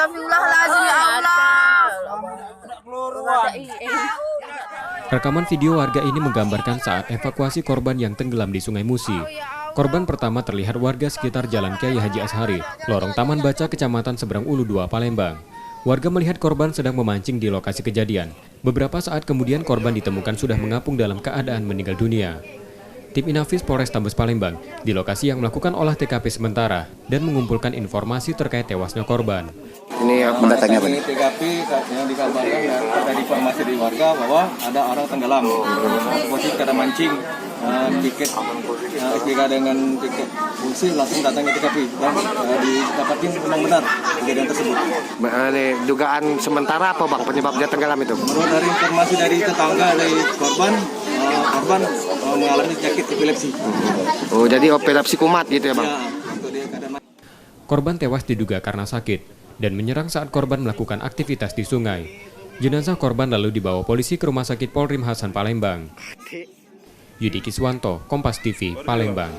Astagfirullahaladzim ya Allah. Rekaman video warga ini menggambarkan saat evakuasi korban yang tenggelam di Sungai Musi. Korban pertama terlihat warga sekitar Jalan Kiai Haji Ashari, lorong Taman Baca, Kecamatan Seberang Ulu 2, Palembang. Warga melihat korban sedang memancing di lokasi kejadian. Beberapa saat kemudian korban ditemukan sudah mengapung dalam keadaan meninggal dunia. Tim Inafis Polrestabes Palembang di lokasi yang melakukan olah TKP sementara dan mengumpulkan informasi terkait tewasnya korban. Ini mendatangi apa? TKP yang dikabarkan dari informasi dari warga bahwa ada orang tenggelam. Posisi kada mancing, tiket SPK dengan tiket fungsi langsung datang ke TKP dan didapatkan memang benar kejadian tersebut. Dugaan sementara apa bang penyebabnya tenggelam itu? Menurut dari informasi dari tetangga dari korban mengalami sakit epilepsi. Oh jadi epilepsi kumat gitu ya bang? Ya, untuk dia keadaan. Korban tewas diduga karena sakit dan menyerang saat korban melakukan aktivitas di sungai. Jenazah korban lalu dibawa polisi ke Rumah Sakit Polrim Hasan Palembang. Yudi Kiswanto, Kompas TV, Palembang.